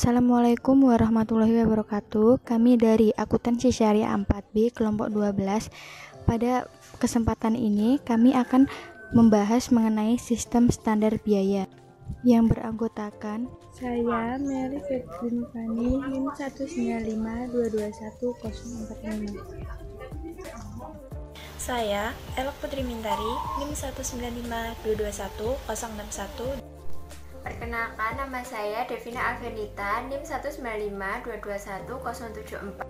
Assalamualaikum warahmatullahi wabarakatuh. Kami dari Akuntansi Syariah 4B kelompok 12. Pada kesempatan ini kami akan membahas mengenai sistem standar biaya yang beranggotakan Saya Mary Febrin Fani, NIM 195221045. Saya Elok Putri Mintari, NIM 195221061. Perkenalkan, nama saya Devina Alvenita, NIM 195221074.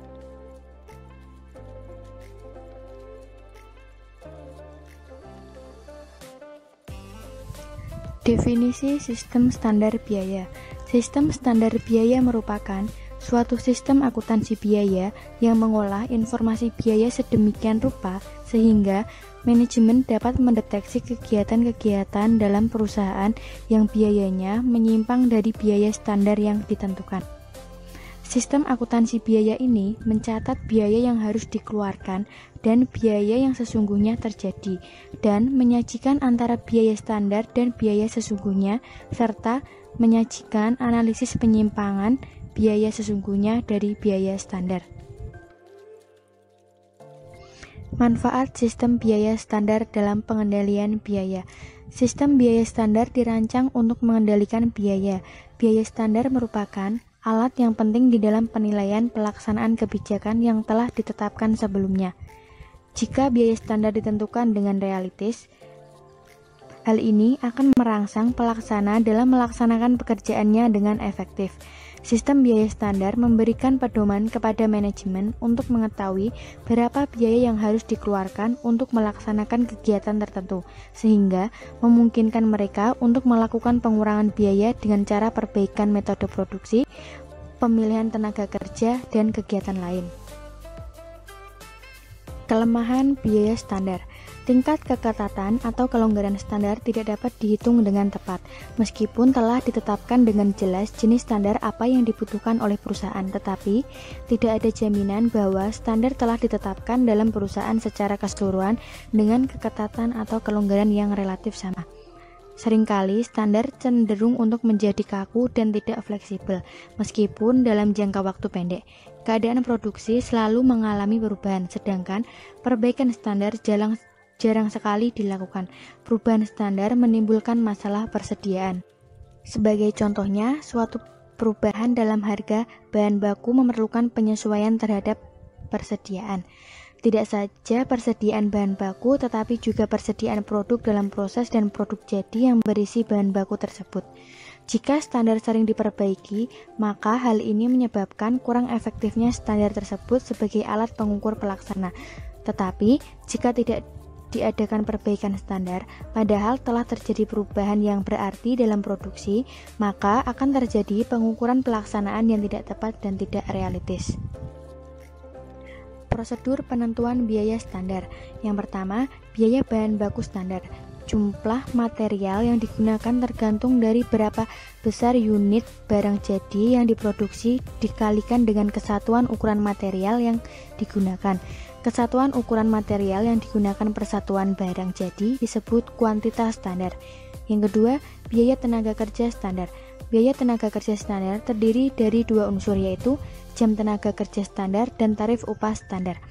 Definisi sistem standar biaya. Sistem standar biaya merupakan suatu sistem akuntansi biaya yang mengolah informasi biaya sedemikian rupa sehingga manajemen dapat mendeteksi kegiatan-kegiatan dalam perusahaan yang biayanya menyimpang dari biaya standar yang ditentukan. Sistem akuntansi biaya ini mencatat biaya yang harus dikeluarkan dan biaya yang sesungguhnya terjadi, dan menyajikan antara biaya standar dan biaya sesungguhnya, serta menyajikan analisis penyimpangan biaya sesungguhnya dari biaya standar. Manfaat sistem biaya standar dalam pengendalian biaya. Sistem biaya standar dirancang untuk mengendalikan biaya. Biaya standar merupakan alat yang penting di dalam penilaian pelaksanaan kebijakan yang telah ditetapkan sebelumnya. Jika biaya standar ditentukan dengan realistis, hal ini akan merangsang pelaksana dalam melaksanakan pekerjaannya dengan efektif. Sistem biaya standar memberikan pedoman kepada manajemen untuk mengetahui berapa biaya yang harus dikeluarkan untuk melaksanakan kegiatan tertentu, sehingga memungkinkan mereka untuk melakukan pengurangan biaya dengan cara perbaikan metode produksi, pemilihan tenaga kerja, dan kegiatan lain. Kelemahan biaya standar. Tingkat keketatan atau kelonggaran standar tidak dapat dihitung dengan tepat, meskipun telah ditetapkan dengan jelas jenis standar apa yang dibutuhkan oleh perusahaan, tetapi tidak ada jaminan bahwa standar telah ditetapkan dalam perusahaan secara keseluruhan dengan keketatan atau kelonggaran yang relatif sama. Seringkali standar cenderung untuk menjadi kaku dan tidak fleksibel, meskipun dalam jangka waktu pendek. Keadaan produksi selalu mengalami perubahan, sedangkan perbaikan standar jarang sekali dilakukan. Perubahan standar menimbulkan masalah persediaan. Sebagai contohnya, suatu perubahan dalam harga bahan baku memerlukan penyesuaian terhadap persediaan. Tidak saja persediaan bahan baku, tetapi juga persediaan produk dalam proses dan produk jadi yang berisi bahan baku tersebut. Jika standar sering diperbaiki, maka hal ini menyebabkan kurang efektifnya standar tersebut sebagai alat pengukur pelaksana. Tetapi, jika tidak diadakan perbaikan standar, padahal telah terjadi perubahan yang berarti dalam produksi, maka akan terjadi pengukuran pelaksanaan yang tidak tepat dan tidak realistis. Prosedur penentuan biaya standar. Yang pertama, biaya bahan baku standar. Jumlah material yang digunakan tergantung dari berapa besar unit barang jadi yang diproduksi dikalikan dengan kesatuan ukuran material yang digunakan. Kesatuan ukuran material yang digunakan per satuan barang jadi disebut kuantitas standar. Yang kedua, biaya tenaga kerja standar. Biaya tenaga kerja standar terdiri dari dua unsur, yaitu jam tenaga kerja standar dan tarif upah standar.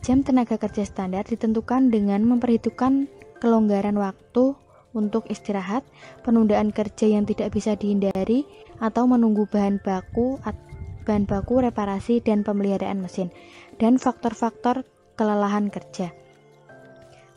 Jam tenaga kerja standar ditentukan dengan memperhitungkan kelonggaran waktu untuk istirahat, penundaan kerja yang tidak bisa dihindari, atau menunggu bahan baku, reparasi, dan pemeliharaan mesin, dan faktor-faktor kelelahan kerja.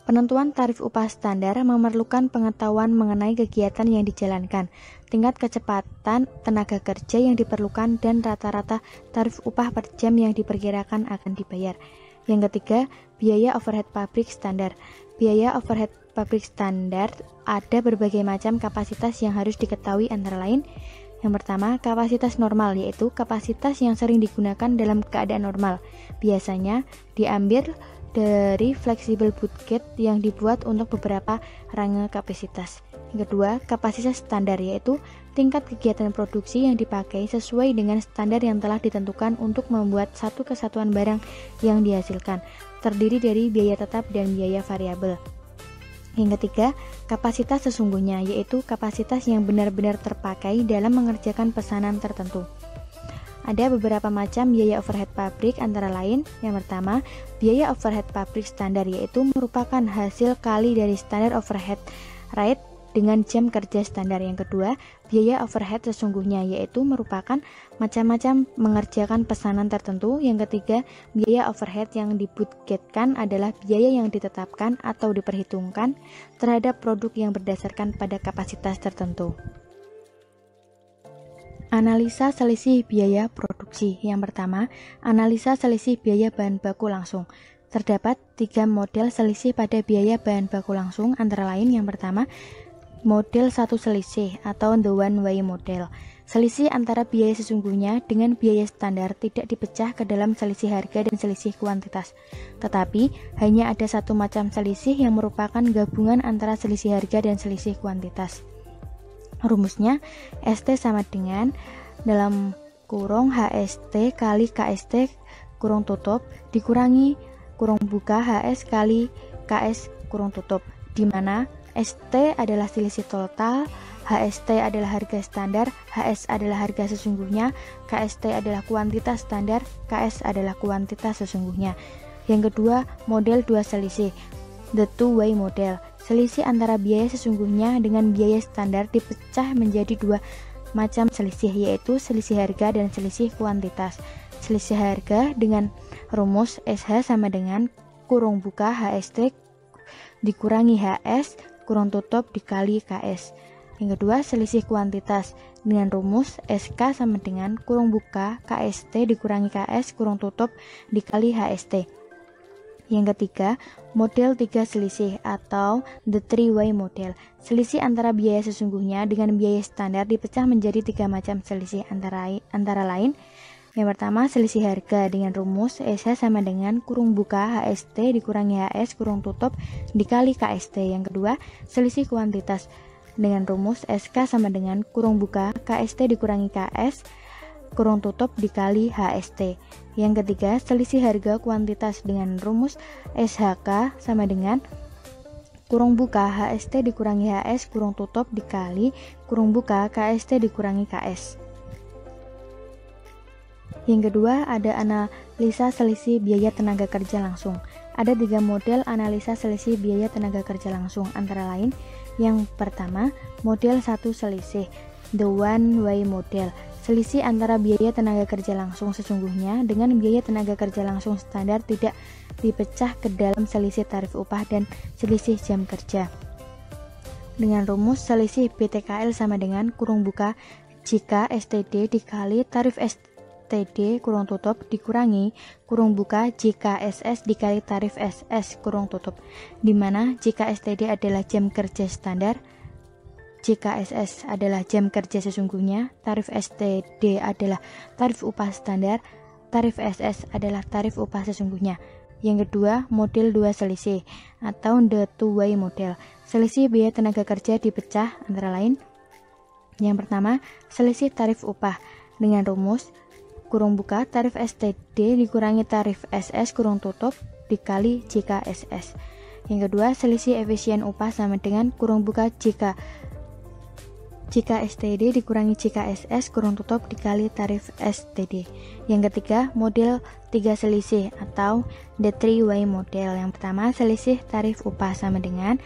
Penentuan tarif upah standar memerlukan pengetahuan mengenai kegiatan yang dijalankan, tingkat kecepatan tenaga kerja yang diperlukan, dan rata-rata tarif upah per jam yang diperkirakan akan dibayar. Yang ketiga, biaya overhead pabrik standar. Biaya overhead pabrik standar ada berbagai macam kapasitas yang harus diketahui, antara lain: yang pertama, kapasitas normal, yaitu kapasitas yang sering digunakan dalam keadaan normal. Biasanya diambil dari flexible budget yang dibuat untuk beberapa range kapasitas. Yang kedua, kapasitas standar, yaitu tingkat kegiatan produksi yang dipakai sesuai dengan standar yang telah ditentukan untuk membuat satu kesatuan barang yang dihasilkan, terdiri dari biaya tetap dan biaya variabel. Yang ketiga, kapasitas sesungguhnya, yaitu kapasitas yang benar-benar terpakai dalam mengerjakan pesanan tertentu. Ada beberapa macam biaya overhead pabrik, antara lain yang pertama, biaya overhead pabrik standar, yaitu merupakan hasil kali dari standar overhead rate dengan jam kerja standar. Yang kedua, biaya overhead sesungguhnya, yaitu merupakan macam-macam mengerjakan pesanan tertentu. Yang ketiga, biaya overhead yang dibudgetkan adalah biaya yang ditetapkan atau diperhitungkan terhadap produk yang berdasarkan pada kapasitas tertentu. Analisa selisih biaya produksi. Yang pertama, analisa selisih biaya bahan baku langsung. Terdapat 3 model selisih pada biaya bahan baku langsung, antara lain yang pertama, model satu selisih atau the one way model. Selisih antara biaya sesungguhnya dengan biaya standar tidak dipecah ke dalam selisih harga dan selisih kuantitas, tetapi hanya ada satu macam selisih yang merupakan gabungan antara selisih harga dan selisih kuantitas. Rumusnya, ST sama dengan dalam kurung HST kali KST kurung tutup dikurangi kurung buka HS kali KS kurung tutup, di mana ST adalah selisih total, HST adalah harga standar, HS adalah harga sesungguhnya, KST adalah kuantitas standar, KS adalah kuantitas sesungguhnya. Yang kedua, model dua selisih, the two-way model. Selisih antara biaya sesungguhnya dengan biaya standar dipecah menjadi 2 macam selisih, yaitu selisih harga dan selisih kuantitas. Selisih harga dengan rumus SH sama dengan kurung buka HST dikurangi HS kurung tutup dikali KS. Yang kedua, selisih kuantitas dengan rumus SK sama dengan kurung buka KST dikurangi KS kurung tutup dikali HST. Yang ketiga, model 3 selisih atau the three-way model. Selisih antara biaya sesungguhnya dengan biaya standar dipecah menjadi 3 macam selisih, antara lain yang pertama, selisih harga dengan rumus SH sama dengan kurung buka HST dikurangi HS kurung tutup dikali KST. Yang kedua, selisih kuantitas dengan rumus SK sama dengan kurung buka KST dikurangi KS kurung tutup dikali HST. Yang ketiga, selisih harga kuantitas dengan rumus SHK sama dengan kurung buka HST dikurangi HS kurung tutup dikali kurung buka KST dikurangi KS. Yang kedua, ada analisa selisih biaya tenaga kerja langsung. Ada 3 model analisa selisih biaya tenaga kerja langsung, antara lain yang pertama, model satu selisih, the one way model. Selisih antara biaya tenaga kerja langsung sesungguhnya dengan biaya tenaga kerja langsung standar tidak dipecah ke dalam selisih tarif upah dan selisih jam kerja. Dengan rumus selisih BTKL sama dengan kurung buka jika STD dikali tarif STD kurung tutup dikurangi kurung buka jika SS dikali tarif SS kurung tutup, di mana jika STD adalah jam kerja standar, jika SS adalah jam kerja sesungguhnya, tarif STD adalah tarif upah standar, tarif SS adalah tarif upah sesungguhnya. Yang kedua, model 2 selisih atau the two-way model. Selisih biaya tenaga kerja dipecah antara lain yang pertama, selisih tarif upah dengan rumus kurung buka tarif STD dikurangi tarif SS kurung tutup dikali jika SS. Yang kedua, selisih efisien upah sama dengan kurung buka jika STD dikurangi jika SS kurung tutup dikali tarif STD. Yang ketiga, model 3 selisih atau the three-way model. Yang pertama, selisih tarif upah sama dengan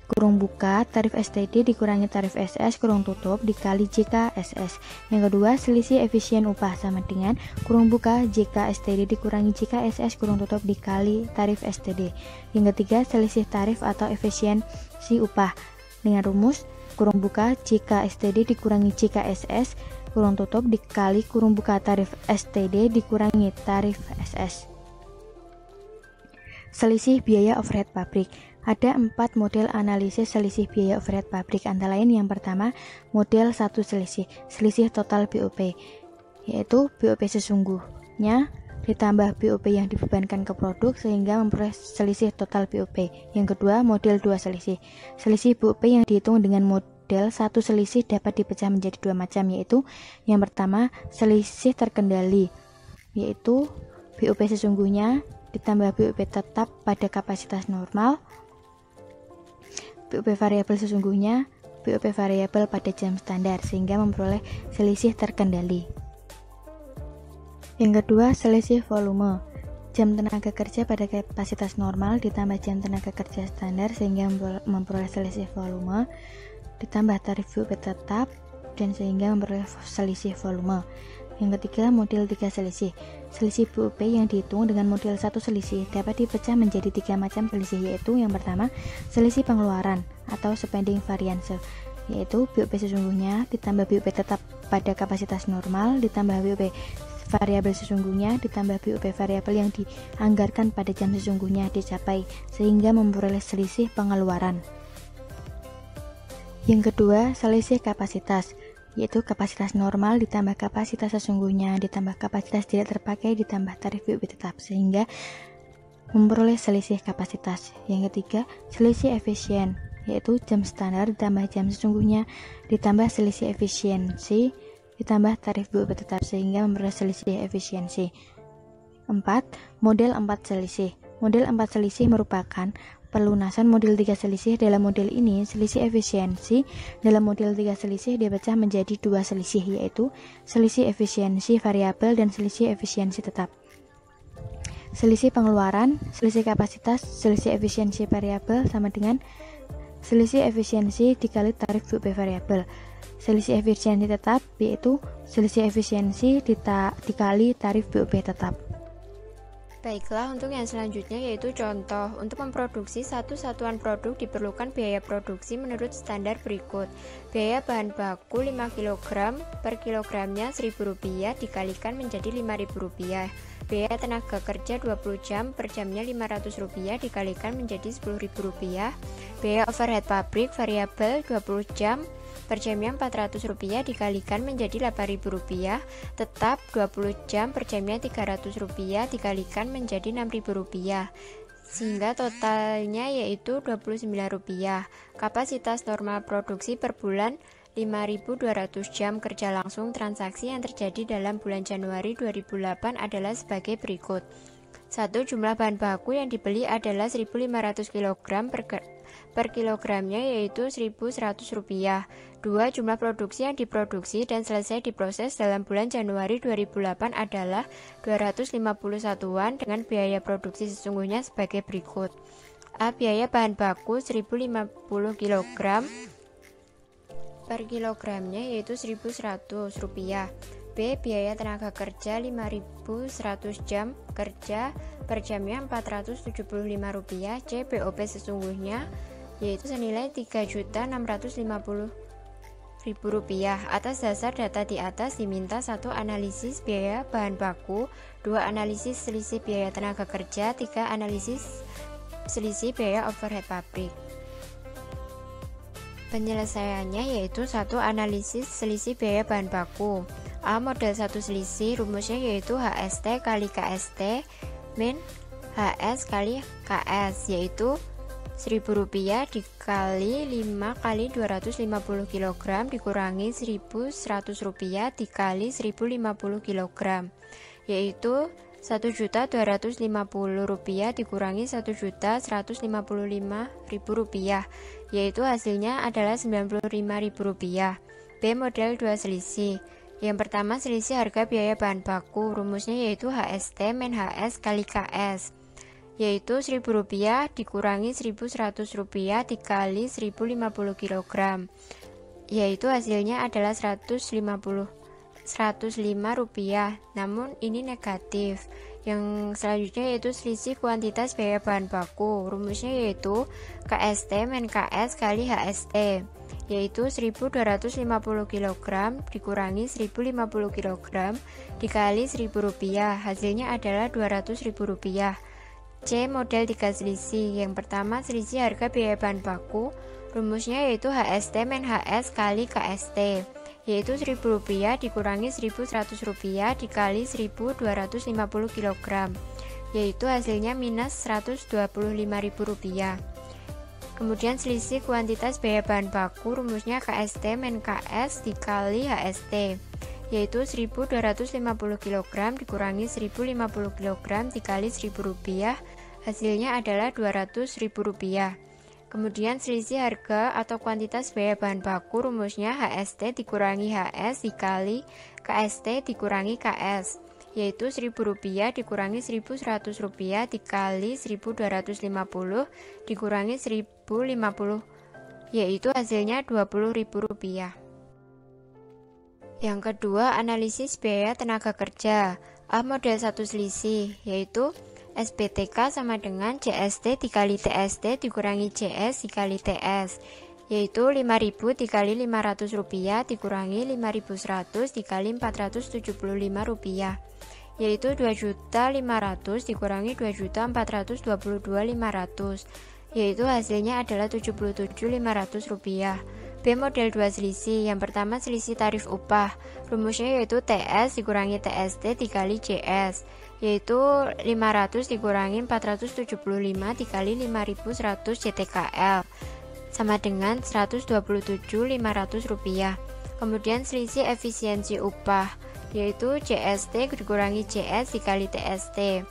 kurung buka tarif STD dikurangi tarif SS kurung tutup dikali jika SS. Yang kedua, selisih efisien upah sama dengan kurung buka jika STD dikurangi jika SS kurung tutup dikali tarif STD. Yang ketiga, selisih tarif atau efisiensi upah dengan rumus kurung buka jika STD dikurangi jika SS kurung tutup dikali kurung buka tarif STD dikurangi tarif SS. Selisih biaya overhead pabrik. Ada 4 model analisis selisih biaya overhead pabrik, antara lain yang pertama, model 1 selisih, selisih total BOP, yaitu BOP sesungguhnya ditambah BOP yang dibebankan ke produk sehingga memperoleh selisih total BOP. Yang kedua, model 2 selisih, selisih BOP yang dihitung dengan model 1 selisih dapat dipecah menjadi 2 macam, yaitu yang pertama, selisih terkendali, yaitu BOP sesungguhnya ditambah BOP tetap pada kapasitas normal, BOP variabel sesungguhnya, BOP variabel pada jam standar, sehingga memperoleh selisih terkendali. Yang kedua, selisih volume. Jam tenaga kerja pada kapasitas normal ditambah jam tenaga kerja standar sehingga memperoleh selisih volume, ditambah tarif BUP tetap dan sehingga memperoleh selisih volume. Yang ketiga, model 3 selisih. Selisih BUP yang dihitung dengan model 1 selisih dapat dipecah menjadi 3 macam selisih, yaitu yang pertama, selisih pengeluaran atau spending variance, yaitu BUP sesungguhnya ditambah BUP tetap pada kapasitas normal ditambah BUP variabel sesungguhnya ditambah BUP variabel yang dianggarkan pada jam sesungguhnya dicapai sehingga memperoleh selisih pengeluaran. Yang kedua, selisih kapasitas, yaitu kapasitas normal ditambah kapasitas sesungguhnya ditambah kapasitas tidak terpakai ditambah tarif BUP tetap sehingga memperoleh selisih kapasitas. Yang ketiga, selisih efisien, yaitu jam standar ditambah jam sesungguhnya ditambah selisih efisiensi ditambah tarif BUP tetap sehingga memperoleh selisih efisiensi. 4. Model 4 selisih. Model 4 selisih merupakan pelunasan model 3 selisih. Dalam model ini, selisih efisiensi dalam model 3 selisih dipecah menjadi 2 selisih, yaitu selisih efisiensi variabel dan selisih efisiensi tetap. Selisih pengeluaran, selisih kapasitas, selisih efisiensi variabel sama dengan selisih efisiensi dikali tarif BUP variabel. Selisih efisiensi tetap yaitu selisih efisiensi dikali tarif BUP tetap. Baiklah, untuk yang selanjutnya yaitu contoh. Untuk memproduksi satu satuan produk diperlukan biaya produksi menurut standar berikut. Biaya bahan baku 5 kg per kilogramnya Rp1.000 dikalikan menjadi Rp5.000. Biaya tenaga kerja 20 jam per jamnya Rp500 dikalikan menjadi Rp10.000. Biaya overhead pabrik variabel 20 jam per jamnya Rp400 dikalikan menjadi Rp8.000, tetap 20 jam per jamnya Rp300 dikalikan menjadi Rp6.000, sehingga totalnya yaitu Rp29. Kapasitas normal produksi per bulan 5.200 jam kerja langsung. Transaksi yang terjadi dalam bulan Januari 2008 adalah sebagai berikut. 1. Jumlah bahan baku yang dibeli adalah 1.500 kg per kilogramnya yaitu Rp1.100. 2. Jumlah produksi yang diproduksi dan selesai diproses dalam bulan Januari 2008 adalah 250 satuan dengan biaya produksi sesungguhnya sebagai berikut. A. Biaya bahan baku 1.050 kg per kilogramnya yaitu Rp1.100. B. Biaya tenaga kerja 5.100 jam kerja per jamnya Rp475. C. BOP sesungguhnya yaitu senilai Rp3.650.000. Atas dasar data di atas diminta 1. Analisis biaya bahan baku, 2. Analisis selisih biaya tenaga kerja, 3. Analisis selisih biaya overhead pabrik. Penyelesaiannya yaitu 1. Analisis selisih biaya bahan baku. A. Model 1 selisih, rumusnya yaitu HST kali KST min HS kali KS, yaitu Rp1.000 dikali 5 kali 250 kg dikurangi Rp1.100 dikali 1.050 kg, yaitu Rp1.250.000 dikurangi Rp1.155.000, yaitu hasilnya adalah Rp95.000. B. Model 2 selisih. Yang pertama, selisih harga biaya bahan baku, rumusnya yaitu HST min HS kali KS, yaitu Rp1.000 dikurangi Rp1.100 dikali 1.050 kg, yaitu hasilnya adalah Rp105. Namun ini negatif. Yang selanjutnya yaitu selisih kuantitas biaya bahan baku, rumusnya yaitu KST min KS kali HST, yaitu 1.250 kg dikurangi 1.050 kg dikali Rp1.000, hasilnya adalah Rp200.000. C. Model 3 selisih. Yang pertama, selisih harga biaya bahan baku, rumusnya yaitu HST min HS kali KST, yaitu Rp1.000 dikurangi Rp1.100 dikali 1.250 kg, yaitu hasilnya minus Rp125.000. Kemudian selisih kuantitas biaya bahan baku, rumusnya KST min KS dikali HST, yaitu 1.250 kg dikurangi 1.050 kg dikali Rp1.000, hasilnya adalah Rp200.000. Kemudian selisih harga atau kuantitas biaya bahan baku, rumusnya HST dikurangi HS dikali KST dikurangi KS, yaitu Rp1.000 dikurangi Rp1.100 dikali 1.250 dikurangi 1.050, yaitu hasilnya Rp20.000. Yang kedua, analisis biaya tenaga kerja. A model 1 selisih, yaitu SPTK sama dengan JST dikali TST dikurangi JS dikali TS, yaitu Rp5.000 dikali Rp500 dikurangi Rp5.100 dikali Rp475, yaitu Rp2.500.000 dikurangi Rp2.422.500, yaitu hasilnya adalah Rp77.500. B model 2 selisih. Yang pertama selisih tarif upah, rumusnya yaitu TS dikurangi TST dikali JS, yaitu 500 dikurangi 475 dikali 5.100 JTKL sama dengan Rp127.500. Kemudian selisih efisiensi upah, yaitu JST dikurangi JS dikali TST,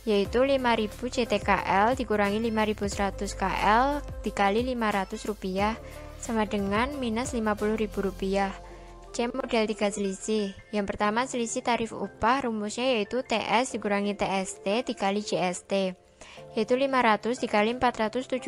yaitu 5.000 JTKL dikurangi 5.100 KL dikali Rp500 sama dengan minus Rp50.000. C model 3 selisih. Yang pertama selisih tarif upah, rumusnya yaitu TS dikurangi TST dikali JST, yaitu 500 dikali 475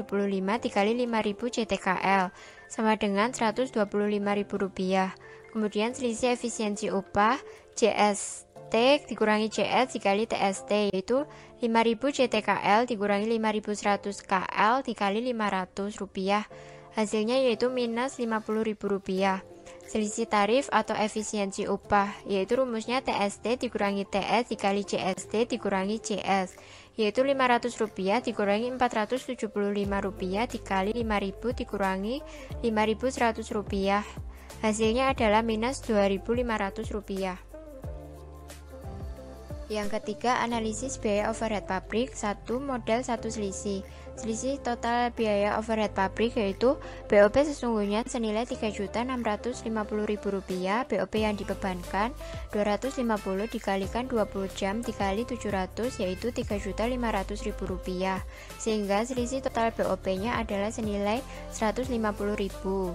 dikali 5.000 JTKL sama dengan Rp125.000. Kemudian selisih efisiensi upah, JST dikurangi JS dikali TST, yaitu 5.000 JTKL dikurangi 5.100 KL dikali Rp500, hasilnya yaitu minus Rp50.000. Selisih tarif atau efisiensi upah, yaitu rumusnya TST dikurangi TS dikali JST dikurangi JS, yaitu Rp500 dikurangi Rp475 dikali 5.000 dikurangi Rp5.100, hasilnya adalah minus Rp2.500. Yang ketiga, analisis biaya overhead pabrik. 1 model 1 selisih. Selisih total biaya overhead pabrik yaitu BOP sesungguhnya senilai Rp3.650.000, BOP yang dibebankan 250 dikalikan 20 jam dikali 700, yaitu Rp3.500.000, sehingga selisih total BOP-nya adalah senilai Rp150.000.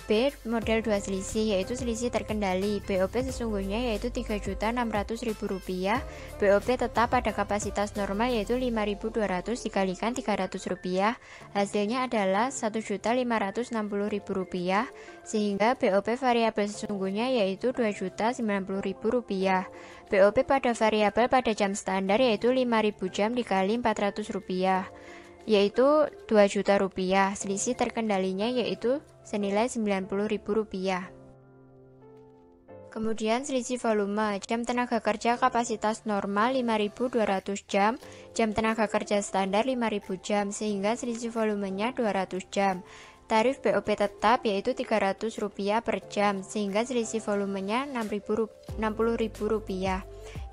B model 2 selisih, yaitu selisih terkendali. BOP sesungguhnya yaitu Rp3.600.000, BOP tetap pada kapasitas normal yaitu Rp5.200 dikalikan Rp300, hasilnya adalah Rp1.560.000, sehingga BOP variabel sesungguhnya yaitu Rp2.090.000. BOP pada variabel pada jam standar yaitu 5.000 jam dikali Rp400, yaitu Rp2.000.000. Selisih terkendalinya yaitu senilai Rp90.000. Kemudian selisih volume, jam tenaga kerja kapasitas normal 5.200 jam, jam tenaga kerja standar 5.000 jam, sehingga selisih volumenya 200 jam. Tarif BOP tetap yaitu Rp300 per jam, sehingga selisih volumenya Rp60.000.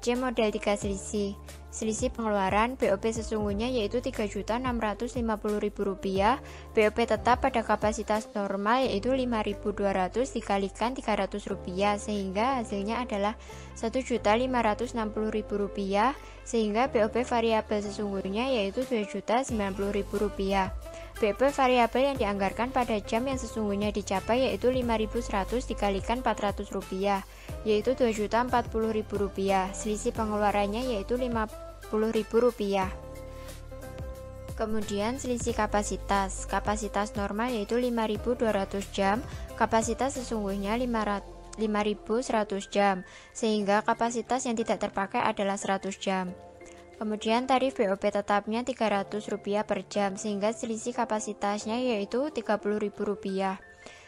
C model 3 selisih. Selisih pengeluaran BOP sesungguhnya yaitu Rp3.650.000, BOP tetap pada kapasitas normal yaitu 5.200 dikalikan Rp300, sehingga hasilnya adalah Rp1.560.000, sehingga BOP variabel sesungguhnya yaitu Rp2.090.000. BOP variabel yang dianggarkan pada jam yang sesungguhnya dicapai yaitu 5.100 dikalikan Rp400, yaitu Rp2.040.000. Selisih pengeluarannya yaitu Rp50.000. Kemudian selisih kapasitas. Kapasitas normal yaitu 5.200 jam, kapasitas sesungguhnya 5.100 jam, sehingga kapasitas yang tidak terpakai adalah 100 jam. Kemudian tarif BOP tetapnya Rp300 per jam, sehingga selisih kapasitasnya yaitu Rp30.000.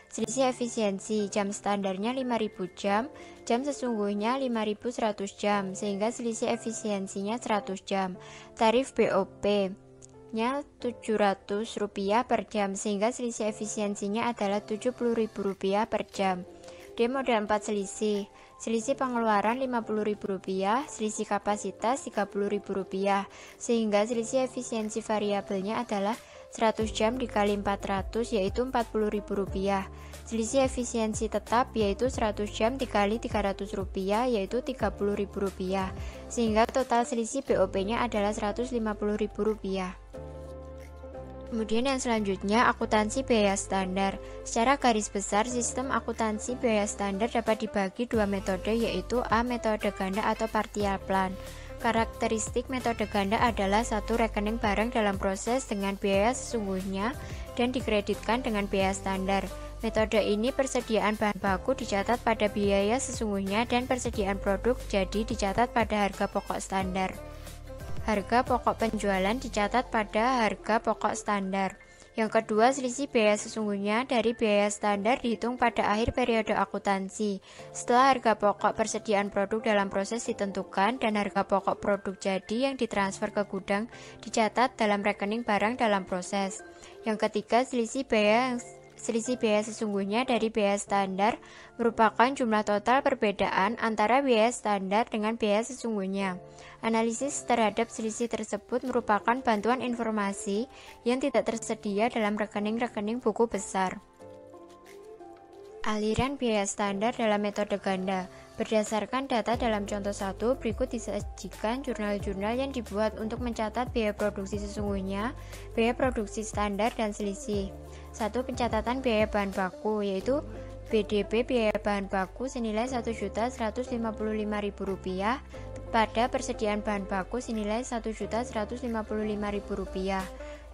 Selisih efisiensi, jam standarnya 5.000 jam, jam sesungguhnya 5.100 jam, sehingga selisih efisiensinya 100 jam. Tarif BOP-nya Rp700 per jam, sehingga selisih efisiensinya adalah Rp70.000 per jam. D model 4 selisih. Selisih pengeluaran Rp50.000, selisih kapasitas Rp30.000, sehingga selisih efisiensi variabelnya adalah 100 jam dikali 400 yaitu Rp40.000. Selisih efisiensi tetap yaitu 100 jam dikali Rp300 yaitu Rp30.000, sehingga total selisih BOP-nya adalah Rp150.000. Kemudian yang selanjutnya, akuntansi biaya standar. Secara garis besar, sistem akuntansi biaya standar dapat dibagi dua metode, yaitu A. Metode ganda atau partial plan. Karakteristik metode ganda adalah satu rekening barang dalam proses dengan biaya sesungguhnya dan dikreditkan dengan biaya standar. Metode ini persediaan bahan baku dicatat pada biaya sesungguhnya dan persediaan produk jadi dicatat pada harga pokok standar. Harga pokok penjualan dicatat pada harga pokok standar. Yang kedua, selisih biaya sesungguhnya dari biaya standar dihitung pada akhir periode akuntansi. Setelah harga pokok persediaan produk dalam proses ditentukan dan harga pokok produk jadi yang ditransfer ke gudang dicatat dalam rekening barang dalam proses. Yang ketiga, selisih biaya sesungguhnya dari biaya standar merupakan jumlah total perbedaan antara biaya standar dengan biaya sesungguhnya. Analisis terhadap selisih tersebut merupakan bantuan informasi yang tidak tersedia dalam rekening-rekening buku besar. Aliran biaya standar dalam metode ganda. Berdasarkan data dalam contoh 1, berikut disajikan jurnal-jurnal yang dibuat untuk mencatat biaya produksi sesungguhnya, biaya produksi standar, dan selisih. 1. Pencatatan biaya bahan baku, yaitu BDP biaya bahan baku senilai Rp1.155.000 pada persediaan bahan baku senilai Rp1.155.000,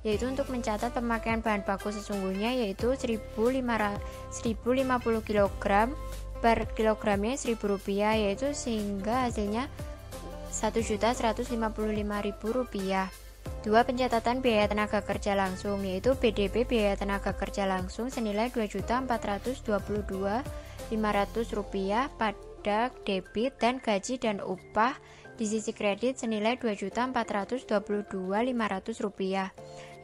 yaitu untuk mencatat pemakaian bahan baku sesungguhnya yaitu 1050 kg per kilogramnya Rp1.000, yaitu sehingga hasilnya Rp1.155.000. 2. Pencatatan biaya tenaga kerja langsung, yaitu BDP biaya tenaga kerja langsung senilai Rp2.422.500 pada debit dan gaji dan upah di sisi kredit senilai Rp2.422.500,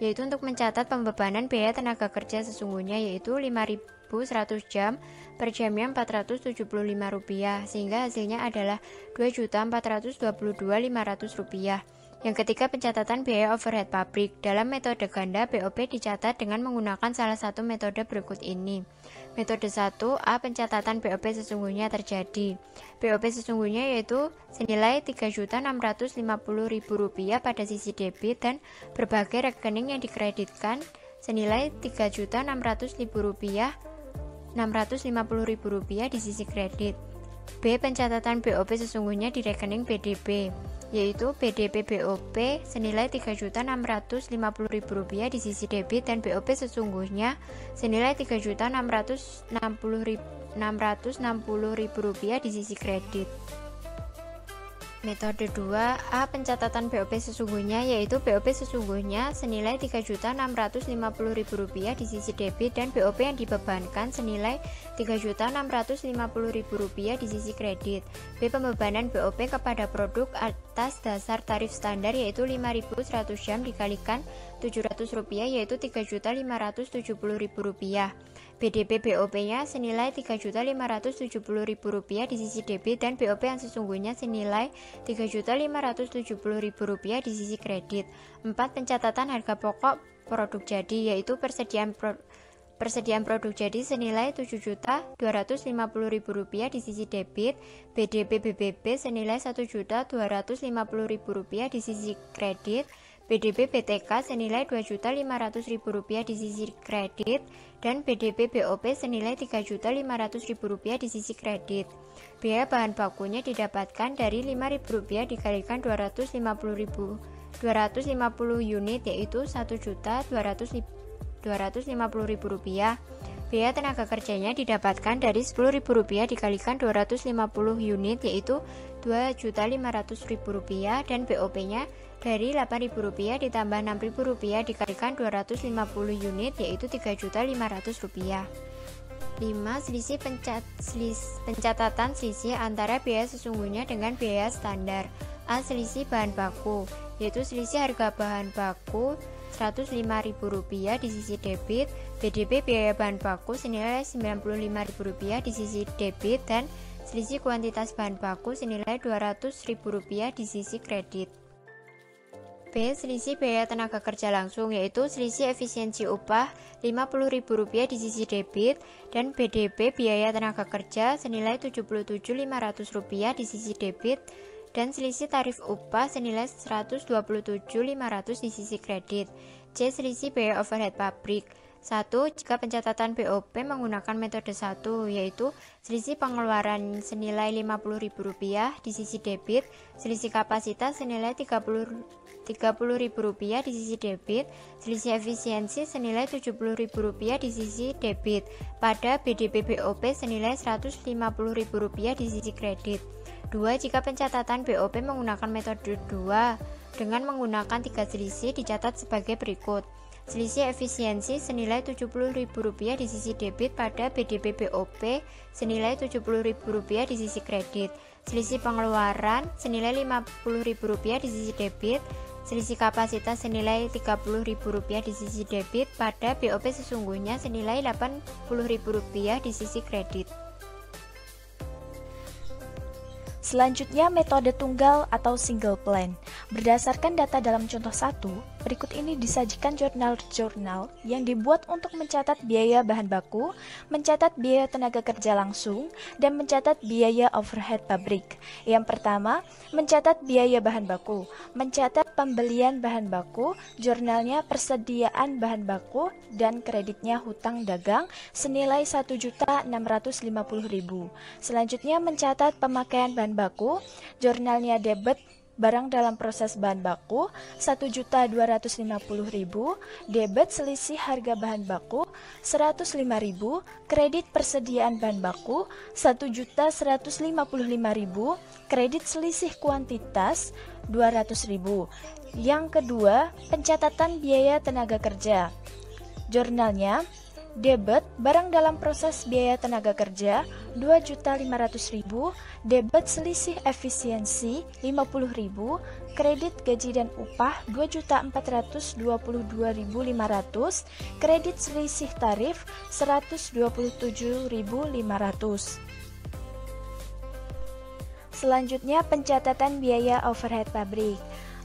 yaitu untuk mencatat pembebanan biaya tenaga kerja sesungguhnya yaitu 5.100 jam per jamnya Rp475, sehingga hasilnya adalah Rp2.422.500. Yang ketiga, pencatatan biaya overhead pabrik. Dalam metode ganda, BOP dicatat dengan menggunakan salah satu metode berikut ini. Metode 1, A. Pencatatan BOP sesungguhnya terjadi. BOP sesungguhnya yaitu senilai Rp3.650.000 pada sisi debit dan berbagai rekening yang dikreditkan senilai Rp3.650.000 di sisi kredit. B. Pencatatan BOP sesungguhnya di rekening BDP, yaitu BDP BOP senilai Rp3.650.000 di sisi debit dan BOP sesungguhnya senilai Rp3.660.000 di sisi kredit. Metode 2, A. Pencatatan BOP sesungguhnya, yaitu BOP sesungguhnya senilai Rp3.650.000 di sisi debit dan BOP yang dibebankan senilai Rp3.650.000 di sisi kredit. B. Pembebanan BOP kepada produk atas dasar tarif standar yaitu 5.100 jam dikalikan Rp700 yaitu Rp3.570.000. BDP BOP-nya senilai Rp3.570.000 di sisi debit dan BOP yang sesungguhnya senilai Rp3.570.000 di sisi kredit. 4. Pencatatan harga pokok produk jadi, yaitu persediaan produk jadi senilai Rp7.250.000 di sisi debit, BDP BBB senilai Rp1.250.000 di sisi kredit, BDP BTK senilai Rp2.500.000 di sisi kredit, dan BDP BOP senilai Rp3.500.000 di sisi kredit. Biaya bahan bakunya didapatkan dari Rp5.000 dikalikan 250 unit yaitu Rp1.250.000. Biaya tenaga kerjanya didapatkan dari Rp10.000 dikalikan 250 unit yaitu Rp2.500.000 dan BOP-nya dari Rp8.000 ditambah Rp6.000 dikalikan 250 unit yaitu Rp3.500.000. 5. Pencatatan selisih antara biaya sesungguhnya dengan biaya standar. A. Selisih bahan baku, yaitu selisih harga bahan baku Rp105.000 di sisi debit, BDP biaya bahan baku senilai Rp95.000 di sisi debit, dan selisih kuantitas bahan baku senilai Rp200.000 di sisi kredit. B. Selisih biaya tenaga kerja langsung, yaitu selisih efisiensi upah Rp50.000 di sisi debit dan BDP biaya tenaga kerja senilai Rp77.500 di sisi debit dan selisih tarif upah senilai 127.500 di sisi kredit. C. Selisih biaya overhead pabrik. 1. Jika pencatatan BOP menggunakan metode 1, yaitu selisih pengeluaran senilai Rp50.000 di sisi debit, selisih kapasitas senilai Rp30.000 di sisi debit, selisih efisiensi senilai Rp70.000 di sisi debit, pada BDP BOP senilai Rp150.000 di sisi kredit. 2. Jika pencatatan BOP menggunakan metode 2 dengan menggunakan 3 selisih dicatat sebagai berikut. Selisih efisiensi senilai Rp70.000 di sisi debit pada BDP BOP senilai Rp70.000 di sisi kredit. Selisih pengeluaran senilai Rp50.000 di sisi debit. Selisih kapasitas senilai Rp30.000 di sisi debit pada BOP sesungguhnya senilai Rp80.000 di sisi kredit. Selanjutnya, metode tunggal atau single plan. Berdasarkan data dalam contoh 1, berikut ini disajikan jurnal-jurnal yang dibuat untuk mencatat biaya bahan baku, mencatat biaya tenaga kerja langsung, dan mencatat biaya overhead pabrik. Yang pertama, mencatat biaya bahan baku. Mencatat pembelian bahan baku, jurnalnya persediaan bahan baku, dan kreditnya hutang dagang senilai Rp1.650.000. Selanjutnya, mencatat pemakaian bahan baku, jurnalnya debit barang dalam proses bahan baku Rp1.250.000, debit selisih harga bahan baku Rp105.000, kredit persediaan bahan baku Rp1.155.000, kredit selisih kuantitas Rp200.000. Yang kedua, pencatatan biaya tenaga kerja. Jurnalnya debit barang dalam proses biaya tenaga kerja Rp2.500.000, debit selisih efisiensi Rp50.000, kredit gaji dan upah Rp2.422.500, kredit selisih tarif Rp127.500. Selanjutnya, pencatatan biaya overhead pabrik.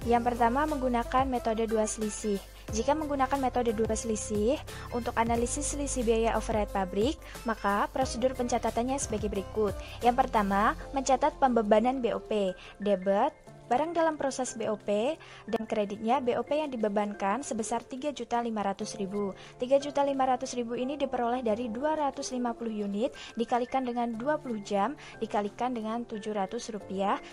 Yang pertama, menggunakan metode 2 selisih. Jika menggunakan metode 2 selisih, untuk analisis selisih biaya overhead pabrik, maka prosedur pencatatannya sebagai berikut. Yang pertama, mencatat pembebanan BOP, debit, barang dalam proses BOP, dan kreditnya BOP yang dibebankan sebesar Rp3.500.000. Rp3.500.000 ini diperoleh dari 250 unit dikalikan dengan 20 jam dikalikan dengan Rp700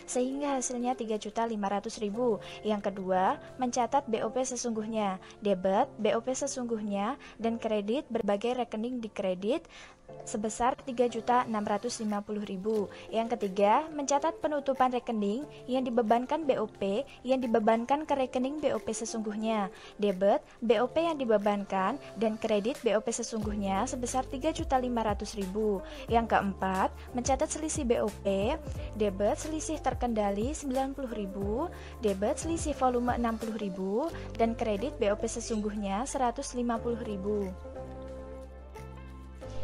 sehingga hasilnya Rp3.500.000. Yang kedua, mencatat BOP sesungguhnya, debit BOP sesungguhnya, dan kredit berbagai rekening di kredit sebesar Rp3.650.000. Yang ketiga, mencatat penutupan rekening yang dibebankan BOP yang dibebankan ke rekening BOP sesungguhnya, debit BOP yang dibebankan, dan kredit BOP sesungguhnya sebesar Rp3.500.000. Yang keempat, mencatat selisih BOP, debit selisih terkendali Rp90.000, debit selisih volume Rp60.000, dan kredit BOP sesungguhnya Rp150.000.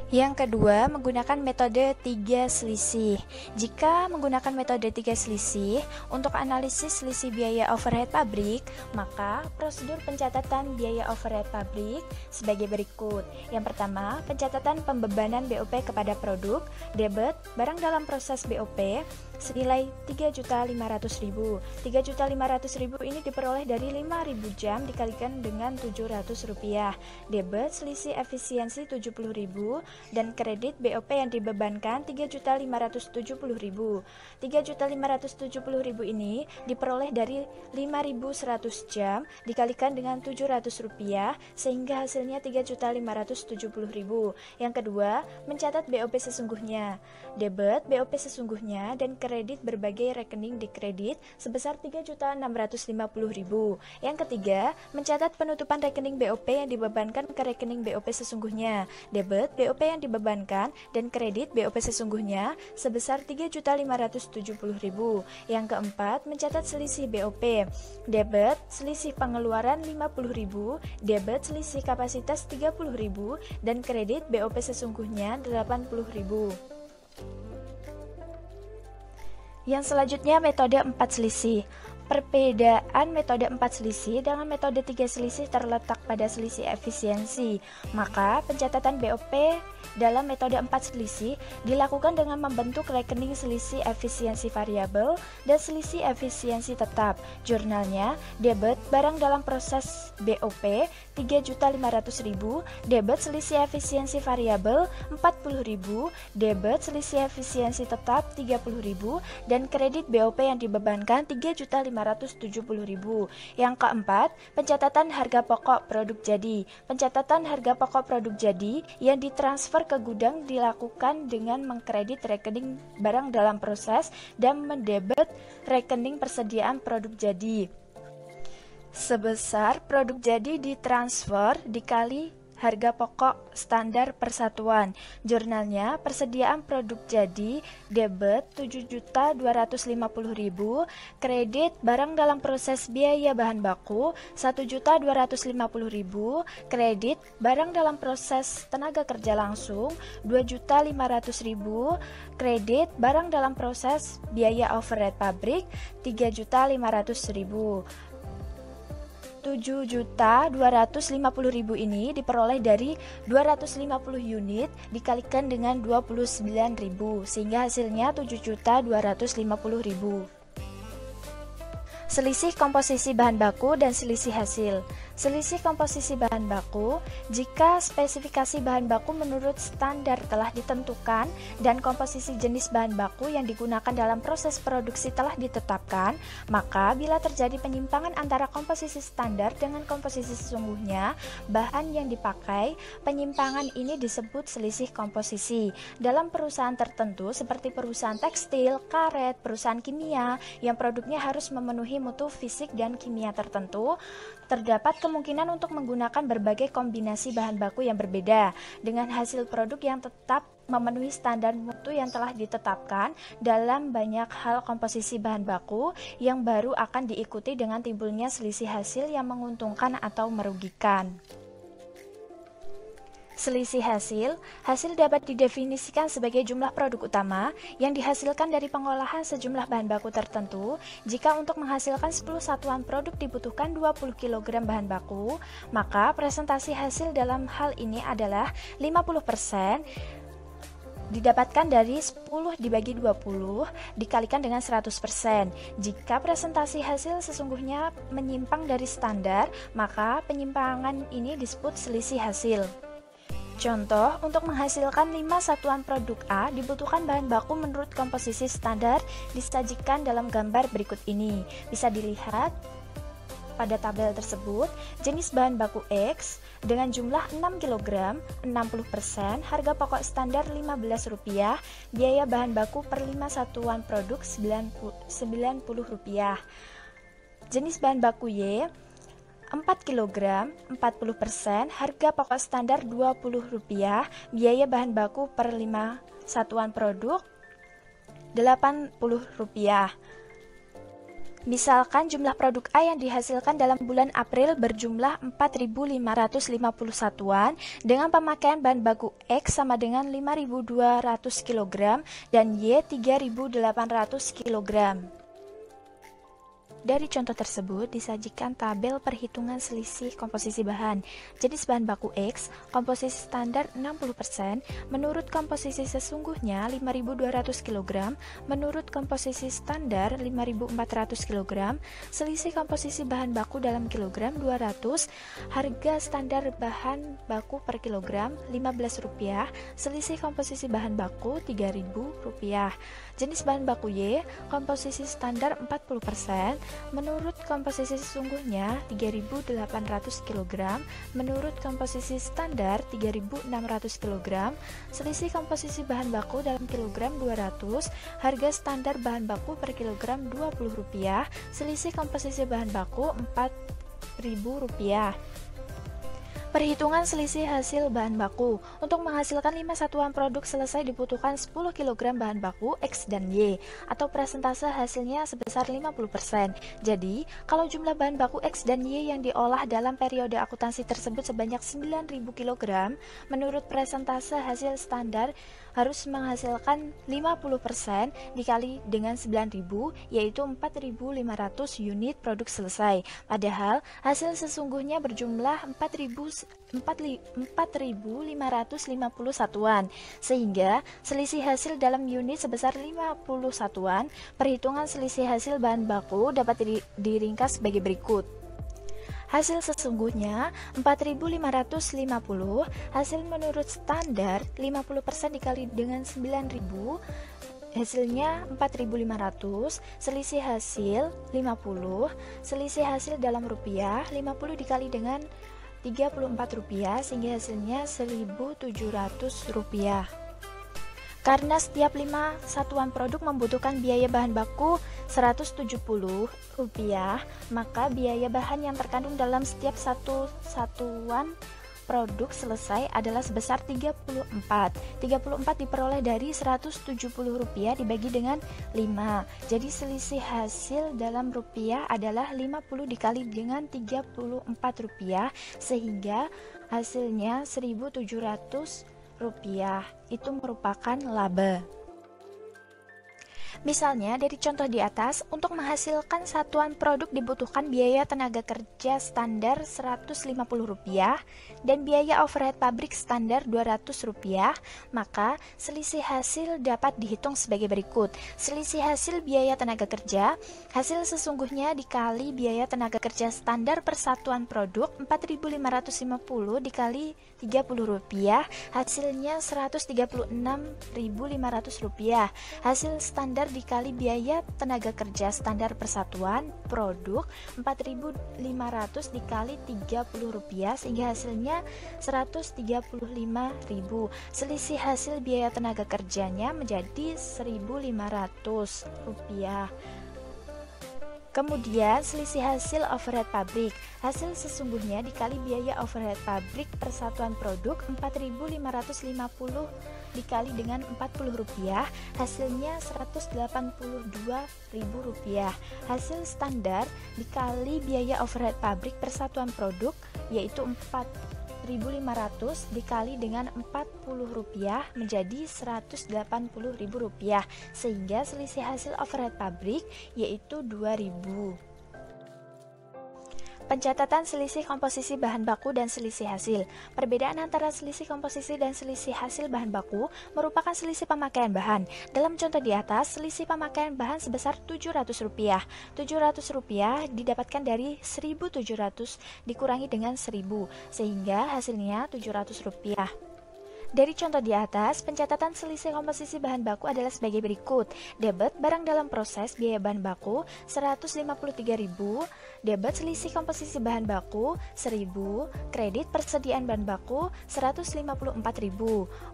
Yang kedua, menggunakan metode 3 selisih. Jika menggunakan metode 3 selisih, untuk analisis selisih biaya overhead pabrik, maka prosedur pencatatan biaya overhead pabrik sebagai berikut. Yang pertama, pencatatan pembebanan BOP kepada produk, debit, barang dalam proses BOP, senilai Rp3.500.000. Rp3.500.000 ini diperoleh dari 5.000 jam dikalikan dengan Rp700. Debit selisih efisiensi Rp70.000 dan kredit BOP yang dibebankan Rp3.570.000. Rp3.570.000 ini diperoleh dari 5.100 jam dikalikan dengan Rp700 sehingga hasilnya Rp3.570.000. Yang kedua, mencatat BOP sesungguhnya, debit BOP sesungguhnya, dan kredit berbagai rekening di kredit sebesar Rp3.650.000. Yang ketiga, mencatat penutupan rekening BOP yang dibebankan ke rekening BOP sesungguhnya, debit BOP yang dibebankan, dan kredit BOP sesungguhnya sebesar Rp3.570.000. Yang keempat, mencatat selisih BOP, debit selisih pengeluaran Rp50.000, debit selisih kapasitas Rp30.000, dan kredit BOP sesungguhnya Rp80.000. Yang selanjutnya, metode 4 selisih. Perbedaan metode 4 selisih dengan metode 3 selisih terletak pada selisih efisiensi. Maka, pencatatan BOP dalam metode 4 selisih dilakukan dengan membentuk rekening selisih efisiensi variabel dan selisih efisiensi tetap. Jurnalnya, debit barang dalam proses BOP 3.500.000, debit selisih efisiensi variabel 40.000, debit selisih efisiensi tetap 30.000, dan kredit BOP yang dibebankan 3.570.000. Yang keempat, pencatatan harga pokok produk jadi. Pencatatan harga pokok produk jadi yang ditransfer ke gudang dilakukan dengan mengkredit rekening barang dalam proses dan mendebet rekening persediaan produk jadi sebesar produk jadi ditransfer dikali harga pokok standar persatuan. Jurnalnya, persediaan produk jadi debit 7.250.000, kredit barang dalam proses biaya bahan baku 1.250.000, kredit barang dalam proses tenaga kerja langsung 2.500.000, kredit barang dalam proses biaya overhead pabrik 3.500.000. 7.250.000 ini diperoleh dari 250 unit dikalikan dengan 29.000 sehingga hasilnya 7.250.000. Selisih komposisi bahan baku dan selisih hasil. Selisih komposisi bahan baku, jika spesifikasi bahan baku menurut standar telah ditentukan dan komposisi jenis bahan baku yang digunakan dalam proses produksi telah ditetapkan, maka bila terjadi penyimpangan antara komposisi standar dengan komposisi sesungguhnya bahan yang dipakai, penyimpangan ini disebut selisih komposisi. Dalam perusahaan tertentu seperti perusahaan tekstil, karet, perusahaan kimia yang produknya harus memenuhi mutu fisik dan kimia tertentu, terdapat kemungkinan untuk menggunakan berbagai kombinasi bahan baku yang berbeda dengan hasil produk yang tetap memenuhi standar mutu yang telah ditetapkan. Dalam banyak hal komposisi bahan baku yang baru akan diikuti dengan timbulnya selisih hasil yang menguntungkan atau merugikan. Selisih hasil dapat didefinisikan sebagai jumlah produk utama yang dihasilkan dari pengolahan sejumlah bahan baku tertentu. Jika untuk menghasilkan 10 satuan produk dibutuhkan 20 kg bahan baku, maka presentasi hasil dalam hal ini adalah 50% didapatkan dari 10 dibagi 20 dikalikan dengan 100%. Jika presentasi hasil sesungguhnya menyimpang dari standar, maka penyimpangan ini disebut selisih hasil. Contoh, untuk menghasilkan 5 satuan produk A dibutuhkan bahan baku menurut komposisi standar disajikan dalam gambar berikut ini. Bisa dilihat pada tabel tersebut, jenis bahan baku X dengan jumlah 6 kg, 60%, harga pokok standar Rp15, biaya bahan baku per 5 satuan produk Rp90. Jenis bahan baku Y 4 kg, 40%, harga pokok standar Rp20, biaya bahan baku per 5 satuan produk Rp80. Misalkan jumlah produk A yang dihasilkan dalam bulan April berjumlah 4.550 satuan dengan pemakaian bahan baku X sama dengan 5.200 kg dan Y 3.800 kg. Dari contoh tersebut disajikan tabel perhitungan selisih komposisi bahan. Jenis bahan baku X, komposisi standar 60%, menurut komposisi sesungguhnya 5.200 kg, menurut komposisi standar 5.400 kg, selisih komposisi bahan baku dalam kilogram 200, harga standar bahan baku per kilogram Rp15, selisih komposisi bahan baku Rp3.000. Jenis bahan baku Y, komposisi standar 40%, menurut komposisi sesungguhnya 3.800 kg, menurut komposisi standar 3.600 kg, selisih komposisi bahan baku dalam kilogram 200, harga standar bahan baku per kilogram Rp20, selisih komposisi bahan baku Rp4.000. Perhitungan selisih hasil bahan baku. Untuk menghasilkan 5 satuan produk selesai dibutuhkan 10 kg bahan baku X dan Y, atau persentase hasilnya sebesar 50%. Jadi, kalau jumlah bahan baku X dan Y yang diolah dalam periode akuntansi tersebut sebanyak 9.000 kg, menurut persentase hasil standar harus menghasilkan 50% dikali dengan 9.000, yaitu 4.500 unit produk selesai. Padahal hasil sesungguhnya berjumlah 4.550 satuan, sehingga selisih hasil dalam unit sebesar 50 satuan. Perhitungan selisih hasil bahan baku dapat diringkas sebagai berikut. Hasil sesungguhnya 4.550, hasil menurut standar 50% dikali dengan 9.000, hasilnya 4.500, selisih hasil 50, selisih hasil dalam rupiah 50 dikali dengan 34 rupiah, sehingga hasilnya 1.700 rupiah. Karena setiap 5 satuan produk membutuhkan biaya bahan baku Rp170, maka biaya bahan yang terkandung dalam setiap satu satuan produk selesai adalah sebesar 34. 34 diperoleh dari Rp170 dibagi dengan 5. Jadi selisih hasil dalam rupiah adalah 50 dikali dengan Rp34, sehingga hasilnya Rp1.700. Itu merupakan laba. Misalnya, dari contoh di atas, untuk menghasilkan satuan produk dibutuhkan biaya tenaga kerja standar Rp150 dan biaya overhead pabrik standar Rp200, maka selisih hasil dapat dihitung sebagai berikut. Selisih hasil biaya tenaga kerja, hasil sesungguhnya dikali biaya tenaga kerja standar per satuan produk 4.550 dikali Rp30, hasilnya Rp136.500. Hasil standar dikali biaya tenaga kerja standar persatuan produk 4.500 dikali Rp30, sehingga hasilnya Rp135.000. Selisih hasil biaya tenaga kerjanya menjadi Rp1.500. Kemudian selisih hasil overhead pabrik, hasil sesungguhnya dikali biaya overhead pabrik per satuan produk 4.550 dikali dengan Rp40, hasilnya Rp182.000. Hasil standar dikali biaya overhead pabrik per satuan produk, yaitu 4.500 dikali dengan Rp40 menjadi Rp180.000, sehingga selisih hasil overhead pabrik yaitu Rp2.000. Pencatatan selisih komposisi bahan baku dan selisih hasil. Perbedaan antara selisih komposisi dan selisih hasil bahan baku merupakan selisih pemakaian bahan. Dalam contoh di atas, selisih pemakaian bahan sebesar Rp700. Rp700 didapatkan dari 1.700 dikurangi dengan 1.000, sehingga hasilnya Rp700. Dari contoh di atas, pencatatan selisih komposisi bahan baku adalah sebagai berikut. Debit barang dalam proses biaya bahan baku Rp153.000, debit selisih komposisi bahan baku Rp1.000, kredit persediaan bahan baku Rp154.000.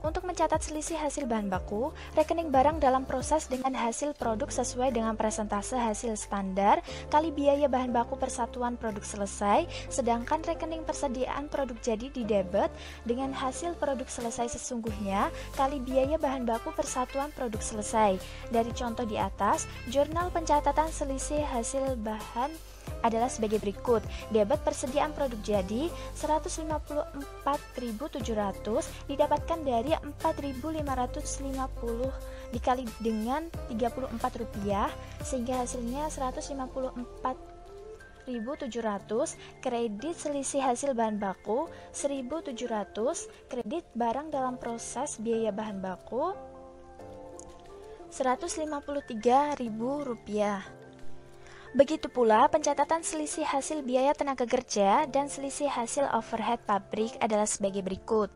Untuk mencatat selisih hasil bahan baku, rekening barang dalam proses dengan hasil produk sesuai dengan persentase hasil standar kali biaya bahan baku per satuan produk selesai, sedangkan rekening persediaan produk jadi di debit dengan hasil produk selesai sesungguhnya kali biaya bahan baku per satuan produk selesai. Dari contoh di atas, jurnal pencatatan selisih hasil bahan adalah sebagai berikut. Debit persediaan produk jadi Rp154.700 didapatkan dari Rp4.550 dikali dengan Rp34, sehingga hasilnya Rp154.700. Kredit selisih hasil bahan baku Rp1.700, kredit barang dalam proses biaya bahan baku Rp153.000. Begitu pula pencatatan selisih hasil biaya tenaga kerja dan selisih hasil overhead pabrik adalah sebagai berikut.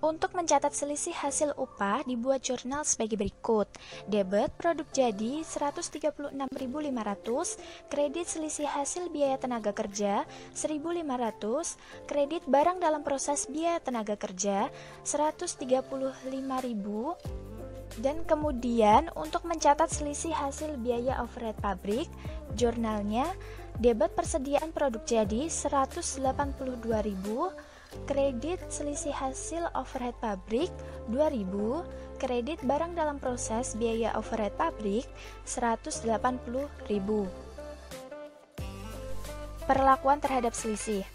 Untuk mencatat selisih hasil upah dibuat jurnal sebagai berikut. Debit produk jadi Rp136.500, kredit selisih hasil biaya tenaga kerja Rp1.500, kredit barang dalam proses biaya tenaga kerja Rp135.000. Dan kemudian untuk mencatat selisih hasil biaya overhead pabrik, jurnalnya debit persediaan produk jadi Rp182.000, Kredit selisih hasil overhead pabrik 2.000, kredit barang dalam proses biaya overhead pabrik 180.000. Perlakuan terhadap selisih.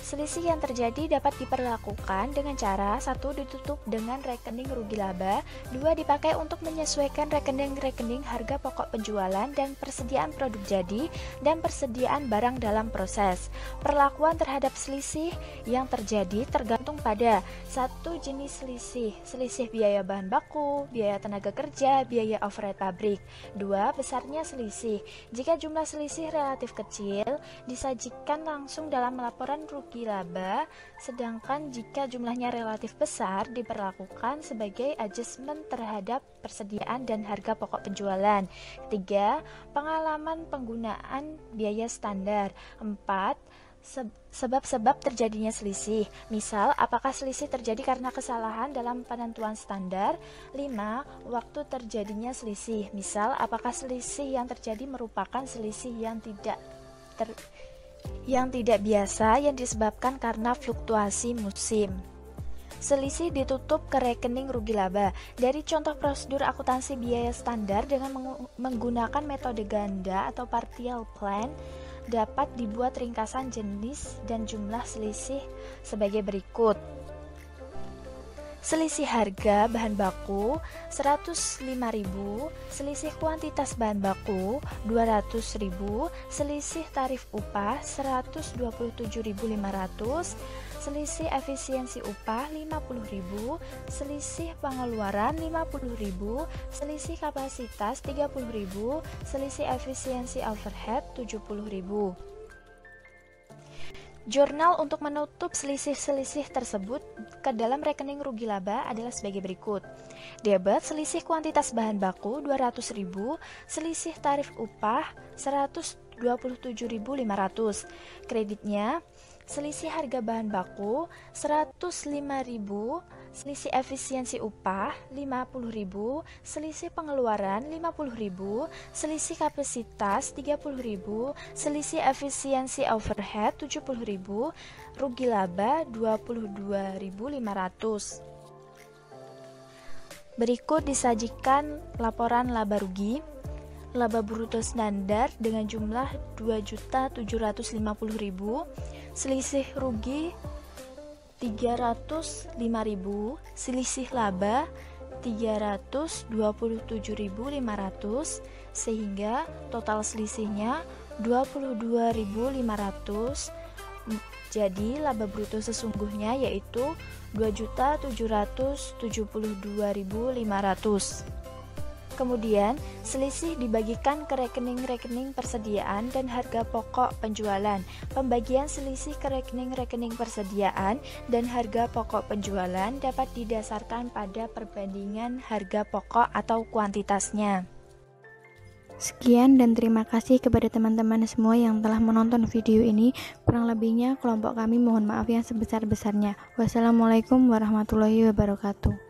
Selisih yang terjadi dapat diperlakukan dengan cara 1. Ditutup dengan rekening rugi laba, 2. Dipakai untuk menyesuaikan rekening-rekening harga pokok penjualan dan persediaan produk jadi dan persediaan barang dalam proses. Perlakuan terhadap selisih yang terjadi tergantung pada 1. Jenis selisih, selisih biaya bahan baku, biaya tenaga kerja, biaya overhead pabrik. 2. Besarnya selisih. Jika jumlah selisih relatif kecil, disajikan langsung dalam laporan rugi laba, sedangkan jika jumlahnya relatif besar diperlakukan sebagai adjustment terhadap persediaan dan harga pokok penjualan. 3. Pengalaman penggunaan biaya standar. 4. Sebab-sebab terjadinya selisih. Misal, apakah selisih terjadi karena kesalahan dalam penentuan standar? 5. Waktu terjadinya selisih. Misal, apakah selisih yang terjadi merupakan selisih yang tidak biasa yang disebabkan karena fluktuasi musim. Selisih ditutup ke rekening rugi laba. Dari contoh prosedur akuntansi biaya standar dengan menggunakan metode ganda atau partial plan, dapat dibuat ringkasan jenis dan jumlah selisih sebagai berikut. Selisih harga bahan baku 105.000, selisih kuantitas bahan baku 200.000, selisih tarif upah 127.500, selisih efisiensi upah 50.000, selisih pengeluaran 50.000, selisih kapasitas 30.000, selisih efisiensi overhead 70.000. Jurnal untuk menutup selisih-selisih tersebut ke dalam rekening rugi laba adalah sebagai berikut. Debit selisih kuantitas bahan baku 200.000, selisih tarif upah 127.500. Kreditnya selisih harga bahan baku 105.000, selisih efisiensi upah 50.000, selisih pengeluaran 50.000, selisih kapasitas 30.000, selisih efisiensi overhead 70.000, rugi laba 22.500. Berikut disajikan laporan laba rugi. Laba bruto standar dengan jumlah 2.750.000, selisih rugi 305.000, selisih laba 327.500, sehingga total selisihnya 22.500. Jadi laba bruto sesungguhnya yaitu 2.772.500. Kemudian, selisih dibagikan ke rekening-rekening persediaan dan harga pokok penjualan. Pembagian selisih ke rekening-rekening persediaan dan harga pokok penjualan dapat didasarkan pada perbandingan harga pokok atau kuantitasnya. Sekian dan terima kasih kepada teman-teman semua yang telah menonton video ini. Kurang lebihnya kelompok kami mohon maaf yang sebesar-besarnya. Wassalamualaikum warahmatullahi wabarakatuh.